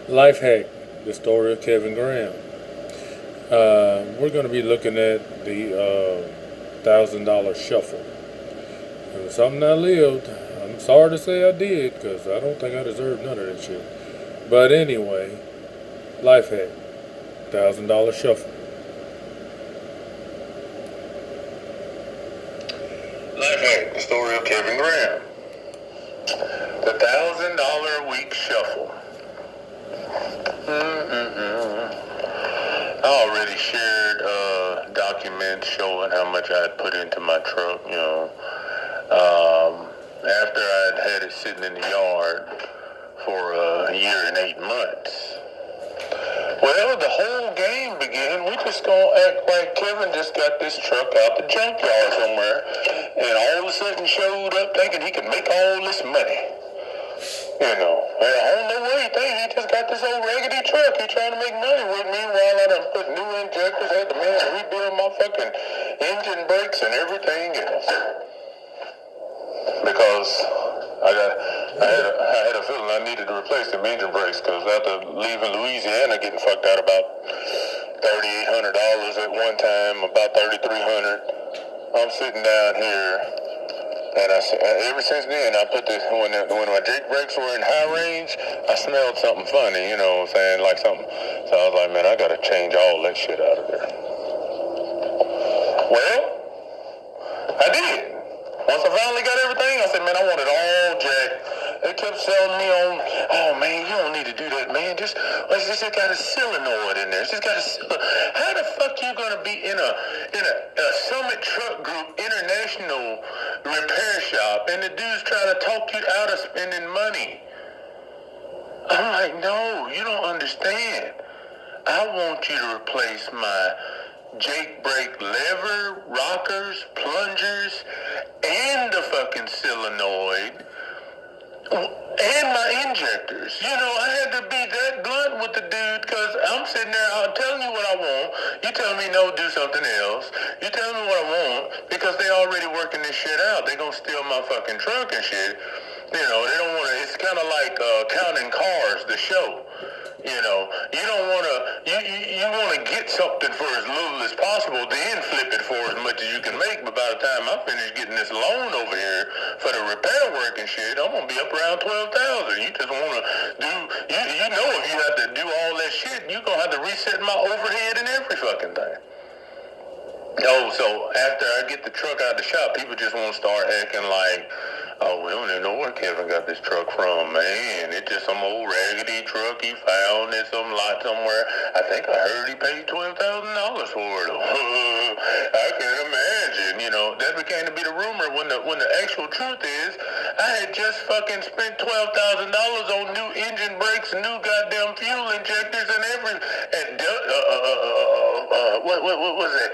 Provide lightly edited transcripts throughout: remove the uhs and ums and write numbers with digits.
Life hack: the story of Kevin Graham. We're going to be looking at the $1,000 shuffle. It was something I lived. I'm sorry to say I did because I don't think I deserve none of that shit. But anyway, life hack: $1,000 shuffle. Life hack: the story of Kevin Graham. The $1,000 a week shuffle. I already shared documents showing how much I had put into my truck, after I'd had it sitting in the yard for a year and 8 months. Well, the whole game began. We just gonna act like Kevin just got this truck out the junkyard somewhere, and all of a sudden showed up thinking he could make all this money. And I don't know what he thinks. He just got this old raggedy truck. He trying to make money with me while I done put new injectors, had the man rebuild my fucking engine brakes and everything else. Because I had a feeling I needed to replace them engine brakes because after leaving Louisiana, getting fucked out about $3,800 at one time, about $3,300. I'm sitting down here. And ever since then, I put this, when my Jake brakes were in high range, I smelled something funny, you know what I'm saying, like something. So I was like, man, I gotta change all that shit out of there. Well, I did. Once I finally got everything, I said, man, I want it all jacked. They kept selling me on, oh man, you don't need to do that, man. It's just got a solenoid in there. It's just got a solenoid. How the fuck you gonna be in a Summit Truck Group International repair shop and the dude's trying to talk you out of spending money? I'm like, no, you don't understand. I want you to replace my Jake brake lever, rockers, plungers, and the fucking solenoid, and my injectors. I had to be that blunt with the dude because I'm sitting there, I'm telling you what I want. You tell me no, do something else. You tell me what I want because they already working this shit out. They gonna steal my fucking truck and shit. They don't want to, it's kind of like counting cars, the show. You don't want to, you want to get something for as little as possible, then flip it for as much as you can make. But by the time I finish getting this loan over here for the repair work and shit, I'm going to be up around 12,000. You just want to do, if you have to do all that shit, you're going to have to reset my overhead and every fucking thing. Oh, so after I get the truck out of the shop, people just want to start acting like, oh, we don't even know where Kevin got this truck from, man. It's just some old raggedy truck he found in some lot somewhere. I think I heard he paid $12,000 for it. I can imagine, that became to be the rumor when the actual truth is, I had just fucking spent $12,000 on new engine brakes, new goddamn fuel injectors, and what was it?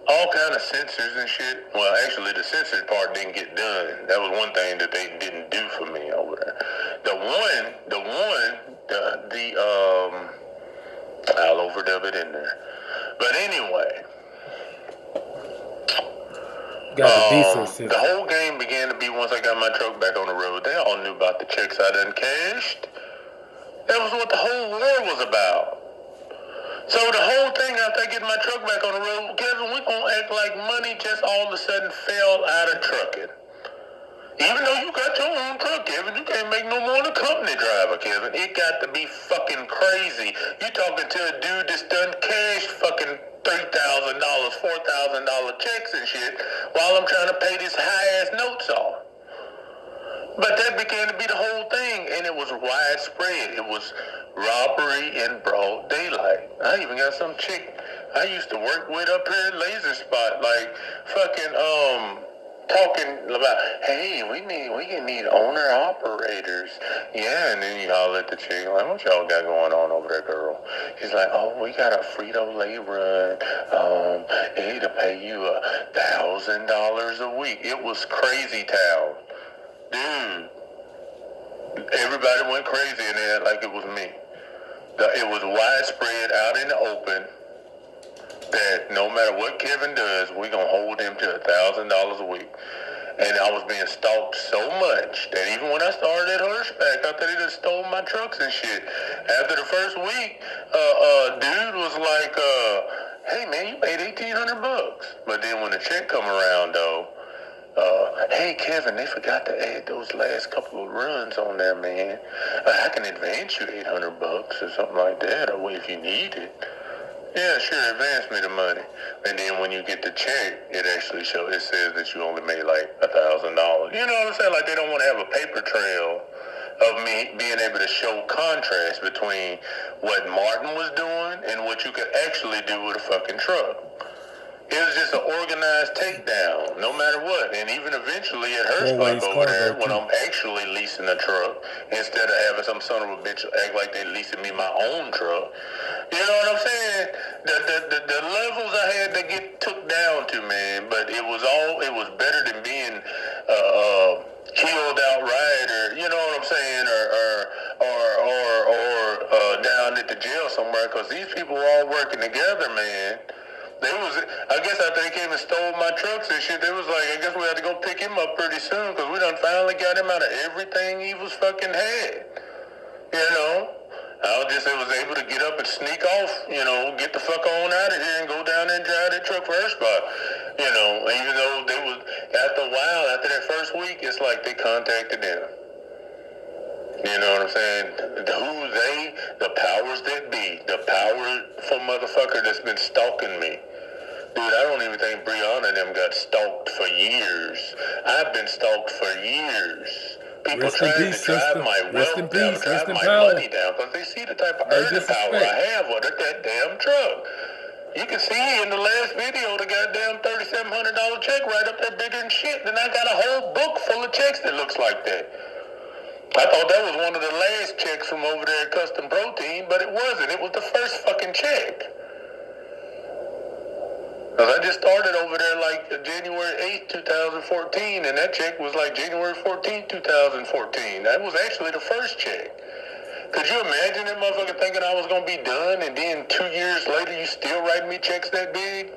All kind of sensors and shit. Well, actually, the sensors part didn't get done. That was one thing that they didn't do for me over there. I'll overdub it in there. But anyway, the whole game began to be once I got my truck back on the road. They all knew about the checks I done cashed. That was what the whole war was about. So the whole thing after I get my truck back on the road, Kevin, we gonna act like money just all of a sudden fell out of trucking. Even though you got your own truck, Kevin, you can't make no more than a company driver, Kevin. It got to be fucking crazy. You talking to a dude that's done cash fucking $3,000, $4,000 checks and shit while I'm trying to pay this high-ass notes off. But that began to be the whole thing, and it was widespread. It was robbery in broad daylight. I even got some chick I used to work with up here at Laser Spot, like fucking talking about, hey, we need owner operators. Yeah, and then you holler at the chick, like, what y'all got going on over there, girl? She's like, oh, we got a Frito-Lay run. Need to pay you $1,000 a week. It was crazy town. Dude, everybody went crazy in there like it was me. It was widespread out in the open that no matter what Kevin does, we gonna hold him to $1,000 a week. And I was being stalked so much that even when I started at Hirschback back after they just stole my trucks and shit. After the first week, dude was like, hey man, you made $1,800. But then when the check come around though, hey Kevin, they forgot to add those last couple of runs on there, man. I can advance you $800 or something like that, or if you need it. Yeah, sure, advance me the money. And then when you get the check, it actually it says that you only made like $1,000. You know what I'm saying? Like they don't want to have a paper trail of me being able to show contrast between what Martin was doing and what you could actually do with a fucking truck. It was just an organized takedown, no matter what. And even eventually at Hirschbach over there, when I'm actually leasing a truck, instead of having some son of a bitch act like they leasing me my own truck. You know what I'm saying? The levels I had to get took down to, man. But it was better than being killed outright, or you know what I'm saying, or down at the jail somewhere. Because these people were all working together, man. I guess after they came and stole my trucks and shit, they was like, I guess we had to go pick him up pretty soon because we done finally got him out of everything he was fucking had. You know? I was able to get up and sneak off, you know, get the fuck on out of here and go down there and drive that truck for Hirschbach. You know, even though after a while, after that first week, it's like they contacted them. You know what I'm saying? Who they? The powers that be. The powerful motherfucker that's been stalking me. Dude, I don't even think Brianna and them got stalked for years. I've been stalked for years. People trying to drive my wealth down, drive my money down, because they see the type of earning power I have with that damn truck. You can see in the last video the goddamn $3,700 check right up there bigger than shit. Then I got a whole book full of checks that looks like that. I thought that was one of the last checks from over there at Custom Protein, but it wasn't. It was the first fucking check. Because I just started over there like January 8th, 2014, and that check was like January 14th, 2014. That was actually the first check. Could you imagine that motherfucker thinking I was going to be done, and then 2 years later you still writing me checks that big?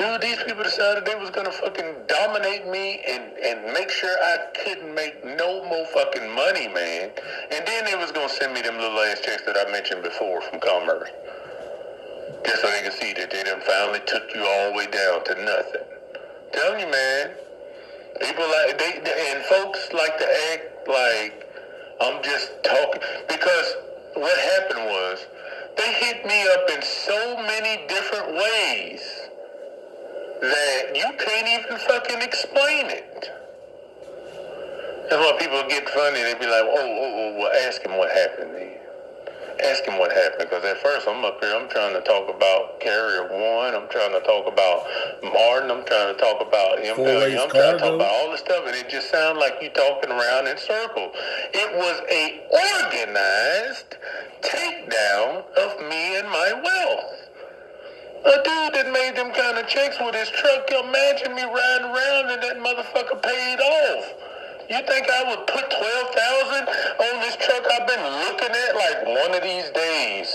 Dude, these people decided they was going to fucking dominate me and make sure I couldn't make no more fucking money, man. And then they was going to send me them little ass checks that I mentioned before from Commerce. Just so they can see that they done finally took you all the way down to nothing. Telling you, man, people like, and folks like to act like I'm just talking. Because what happened was, they hit me up in so many different ways that you can't even fucking explain it. That's why people get funny. They be like, well, ask him what happened then. Ask him what happened, because at first I'm up here, I'm trying to talk about Carrier 1, I'm trying to talk about Martin, I'm trying to talk about MW, I'm trying to talk about all this stuff, and it just sounds like you talking around in circles. It was a organized takedown of me and my wealth. A dude that made them kind of checks with his truck, imagine me riding around and that motherfucker paid off. You think I would put $12,000 on this truck I've been looking at? Like, one of these days,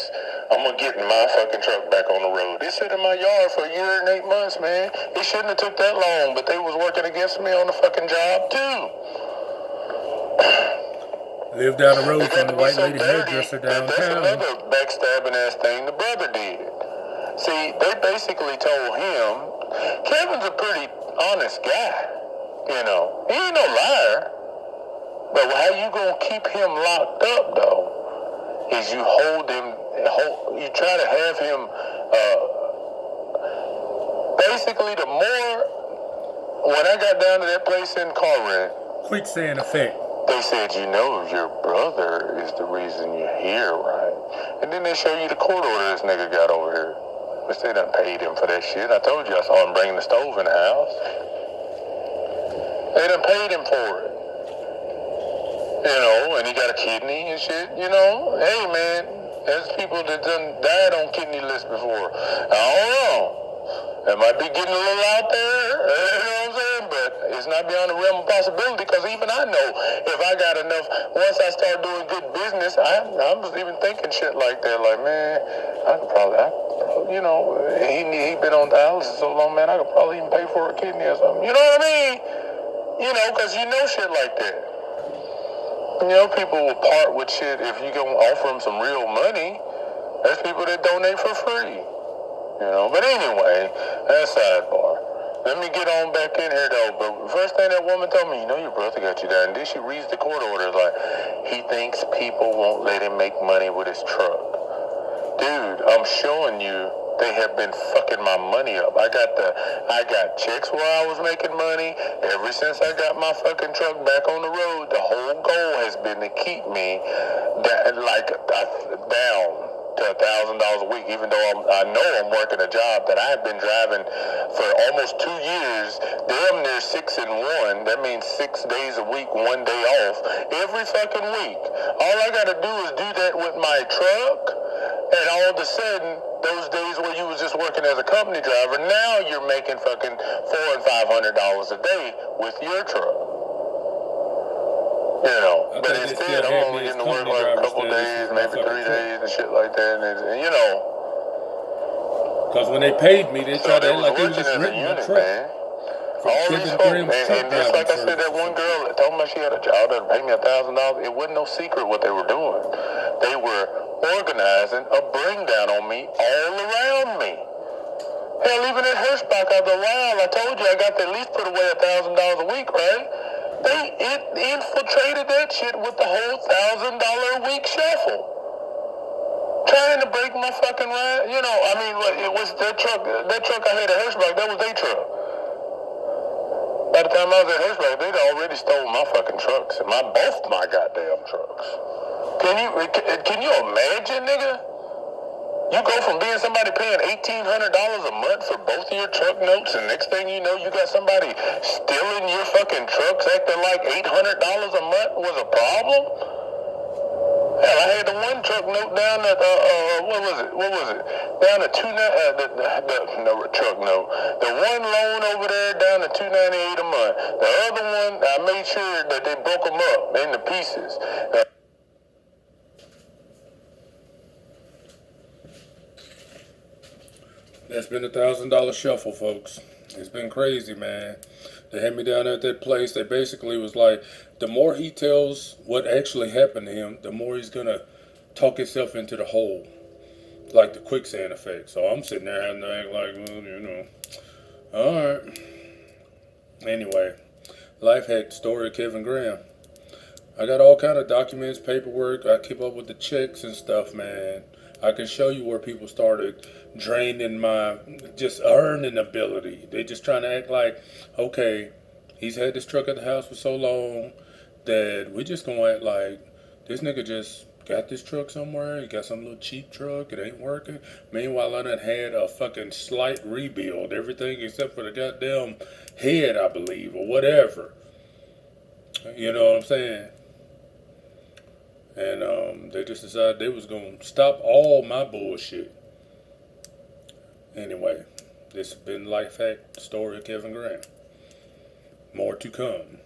I'm going to get my fucking truck back on the road. It sat in my yard for a year and 8 months, man. It shouldn't have took that long, but they was working against me on the fucking job, too. Live down the road from the white lady hairdresser downtown. That's another backstabbing ass thing the brother did. See, they basically told him, Kevin's a pretty honest guy. You know, he ain't no liar. But how you gonna keep him locked up, though, is you you try to have him, basically the more, when I got down to that place in Corinth, quicksand effect. They said, you know, your brother is the reason you're here, right? And then they show you the court order this nigga got over here. Which they done paid him for that shit. I told you I saw him bringing the stove in the house. They done paid him for it. You know, and he got a kidney and shit, you know. Hey, man, there's people that done died on kidney lists before. I don't know. That might be getting a little out there, you know what I'm saying? But it's not beyond the realm of possibility, because even I know if I got enough, once I start doing good business, I was even thinking shit like that. Like, man, I could probably, you know, he been on dialysis so long, man, I could probably even pay for a kidney or something. You know what I mean? You know, because you know shit like that. You know, people will part with shit if you gonna offer them some real money. There's people that donate for free. You know, but anyway, that's sidebar. Let me get on back in here though. But first thing that woman told me, you know, your brother got you down. And then she reads the court orders like, he thinks people won't let him make money with his truck. Dude, I'm showing you they have been fucking my money up. I got checks where I was making money. Ever since I got my fucking truck back on the road, the whole goal has been to keep me down to $1,000 a week, even though I know I'm working a job that I've been driving for almost 2 years, damn near 6 and 1. That means 6 days a week, 1 day off, every fucking week. All I gotta do is do that with my truck, and all of a sudden, those days where you was just working as a company driver, now you're making fucking $400 and $500 a day with your truck. You know, but instead I'm only getting to work like a couple days, maybe 3 days and shit like that, and you know. Because when they paid me, they tried to act like they was just renting my truck. All these folks, and just like I said, that one girl that told me she had a job that paid me $1,000, it wasn't no secret what they were doing. They were organizing a bring down on me all around me. Hell, even at Hirschbach out the while, I told you I got to at least put away $1,000 a week, right? They infiltrated that shit with the whole $1,000 a week shuffle. Trying to break my fucking ride. You know, I mean, it was that truck I had at Hirschbach, that was their truck. By the time I was at Hirschbach, they'd already stole my fucking trucks, and both my goddamn trucks. Can you imagine, nigga? You go from being somebody paying $1,800 a month for both of your truck notes, and next thing you know, you got somebody stealing your fucking trucks, acting like $800 a month was a problem. Hell, I had the one truck note down at what was it? Down at no truck note. The one loan over there down to $298 a month. The other one, I made sure that they broke them up into pieces. That's been $1,000 shuffle, folks. It's been crazy, man. They had me down at that place. They basically was like, the more he tells what actually happened to him, the more he's gonna talk himself into the hole, like the quicksand effect. So I'm sitting there having to act like, well, you know, all right. Anyway, life hack story of Kevin Graham. I got all kind of documents, paperwork. I keep up with the checks and stuff, man. I can show you where people started draining my just earning ability. They just trying to act like, okay, he's had this truck at the house for so long that we just gonna act like this nigga just got this truck somewhere. He got some little cheap truck. It ain't working. Meanwhile, I done had a fucking slight rebuild. Everything except for the goddamn head, I believe, or whatever. You know what I'm saying? And they just decided they was going to stop all my bullshit. Anyway, this has been Life Hack Story of Kevin Graham. More to come.